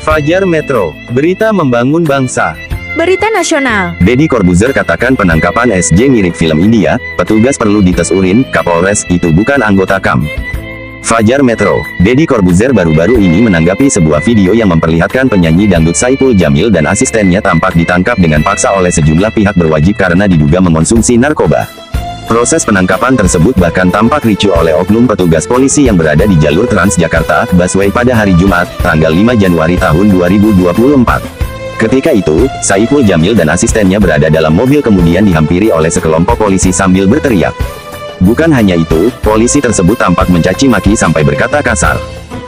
Fajar Metro, berita membangun bangsa. Berita nasional. Deddy Corbuzier katakan penangkapan SJ mirip film India, petugas perlu dites urin, Kapolres itu bukan anggota KAM. Fajar Metro, Deddy Corbuzier baru-baru ini menanggapi sebuah video yang memperlihatkan penyanyi dangdut Saipul Jamil dan asistennya tampak ditangkap dengan paksa oleh sejumlah pihak berwajib karena diduga mengonsumsi narkoba. Proses penangkapan tersebut bahkan tampak ricuh oleh oknum petugas polisi yang berada di jalur Transjakarta, Busway pada hari Jumat, tanggal 5 Januari tahun 2024. Ketika itu, Saipul Jamil dan asistennya berada dalam mobil kemudian dihampiri oleh sekelompok polisi sambil berteriak. Bukan hanya itu, polisi tersebut tampak mencaci maki sampai berkata kasar.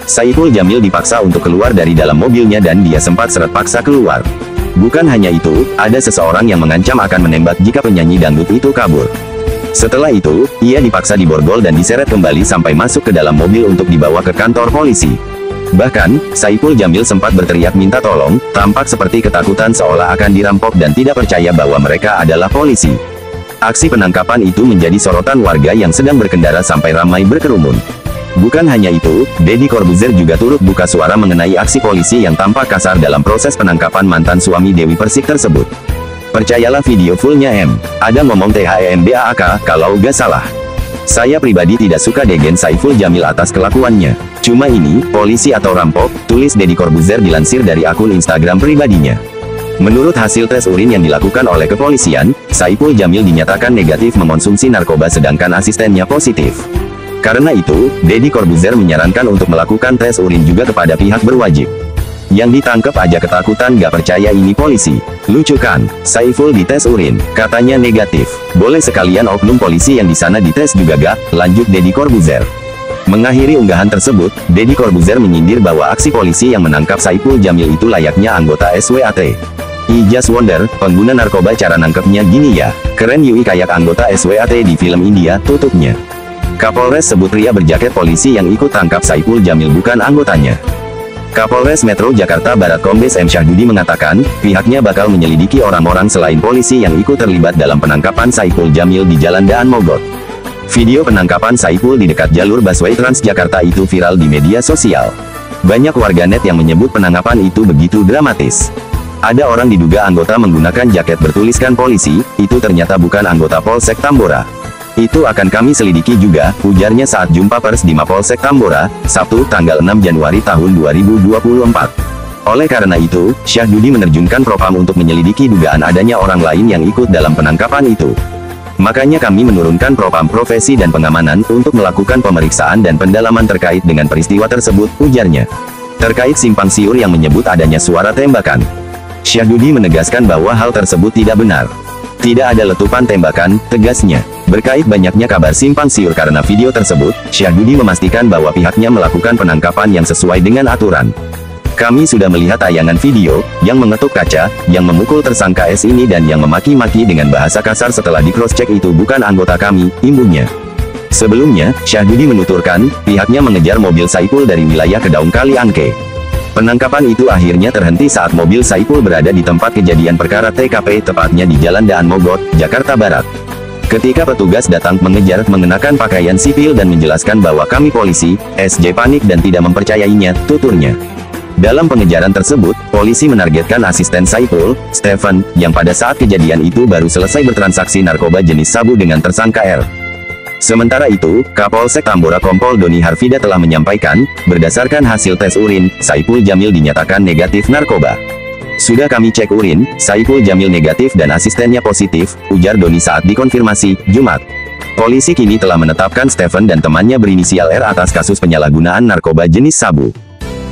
Saipul Jamil dipaksa untuk keluar dari dalam mobilnya dan dia sempat seret paksa keluar. Bukan hanya itu, ada seseorang yang mengancam akan menembak jika penyanyi dangdut itu kabur. Setelah itu, ia dipaksa diborgol dan diseret kembali sampai masuk ke dalam mobil untuk dibawa ke kantor polisi. Bahkan, Saipul Jamil sempat berteriak minta tolong, tampak seperti ketakutan seolah akan dirampok dan tidak percaya bahwa mereka adalah polisi. Aksi penangkapan itu menjadi sorotan warga yang sedang berkendara sampai ramai berkerumun. Bukan hanya itu, Deddy Corbuzier juga turut buka suara mengenai aksi polisi yang tampak kasar dalam proses penangkapan mantan suami Dewi Persik tersebut. Percayalah video fullnya ada ngomong THEMBAAK, kalau gak salah. Saya pribadi tidak suka Degen Saiful Jamil atas kelakuannya. Cuma ini, polisi atau rampok, tulis Deddy Corbuzier dilansir dari akun Instagram pribadinya. Menurut hasil tes urin yang dilakukan oleh kepolisian, Saiful Jamil dinyatakan negatif mengonsumsi narkoba sedangkan asistennya positif. Karena itu, Deddy Corbuzier menyarankan untuk melakukan tes urin juga kepada pihak berwajib. Yang ditangkap aja ketakutan gak percaya ini polisi. Lucu kan? Saiful dites urin, katanya negatif. Boleh sekalian oknum polisi yang di sana dites juga gak? Lanjut Deddy Corbuzier. Mengakhiri unggahan tersebut, Deddy Corbuzier menyindir bahwa aksi polisi yang menangkap Saipul Jamil itu layaknya anggota SWAT. I just wonder, pengguna narkoba cara nangkepnya gini ya. Keren yui kayak anggota SWAT di film India, tutupnya. Kapolres sebut pria berjaket polisi yang ikut tangkap Saipul Jamil bukan anggotanya. Kapolres Metro Jakarta Barat Kombes M. Syahdudi mengatakan, pihaknya bakal menyelidiki orang-orang selain polisi yang ikut terlibat dalam penangkapan Saipul Jamil di Jalan Daan Mogot. Video penangkapan Saipul di dekat jalur busway Transjakarta itu viral di media sosial. Banyak warganet yang menyebut penangkapan itu begitu dramatis. Ada orang diduga anggota menggunakan jaket bertuliskan polisi, itu ternyata bukan anggota Polsek Tambora. Itu akan kami selidiki juga, ujarnya saat jumpa pers di Mapolsek Tambora, Sabtu, tanggal 6 Januari tahun 2024. Oleh karena itu, Syahdudi menerjunkan Propam untuk menyelidiki dugaan adanya orang lain yang ikut dalam penangkapan itu. Makanya kami menurunkan Propam Profesi dan Pengamanan untuk melakukan pemeriksaan dan pendalaman terkait dengan peristiwa tersebut, ujarnya. Terkait simpang siur yang menyebut adanya suara tembakan, Syahdudi menegaskan bahwa hal tersebut tidak benar. Tidak ada letupan tembakan, tegasnya. Berkait banyaknya kabar simpang siur karena video tersebut, Syahdudi memastikan bahwa pihaknya melakukan penangkapan yang sesuai dengan aturan. Kami sudah melihat tayangan video, yang mengetuk kaca, yang memukul tersangka S ini dan yang memaki-maki dengan bahasa kasar setelah di-cross-check itu bukan anggota kami, imbuhnya. Sebelumnya, Syahdudi menuturkan, pihaknya mengejar mobil Saipul dari wilayah Kedaung Kali Angke. Penangkapan itu akhirnya terhenti saat mobil Saipul berada di tempat kejadian perkara TKP, tepatnya di Jalan Daan Mogot, Jakarta Barat. Ketika petugas datang mengejar mengenakan pakaian sipil dan menjelaskan bahwa kami polisi, SJ panik dan tidak mempercayainya, tuturnya. Dalam pengejaran tersebut, polisi menargetkan asisten Saipul, Stephen, yang pada saat kejadian itu baru selesai bertransaksi narkoba jenis sabu dengan tersangka R. Sementara itu, Kapolsek Tambora Kompol Doni Harvida telah menyampaikan, berdasarkan hasil tes urin, Saipul Jamil dinyatakan negatif narkoba. Sudah kami cek urin, Saipul Jamil negatif dan asistennya positif, ujar Doni saat dikonfirmasi, Jumat. Polisi kini telah menetapkan Stephen dan temannya berinisial R atas kasus penyalahgunaan narkoba jenis sabu.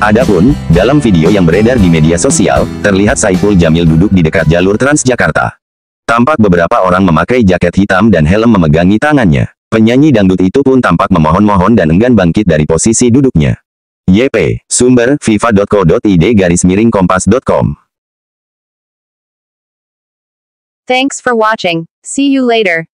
Adapun, dalam video yang beredar di media sosial, terlihat Saipul Jamil duduk di dekat jalur Transjakarta. Tampak beberapa orang memakai jaket hitam dan helm memegangi tangannya. Penyanyi dangdut itu pun tampak memohon-mohon dan enggan bangkit dari posisi duduknya. YP, sumber, fifa.co.id/kompas.com. Thanks for watching. See you later.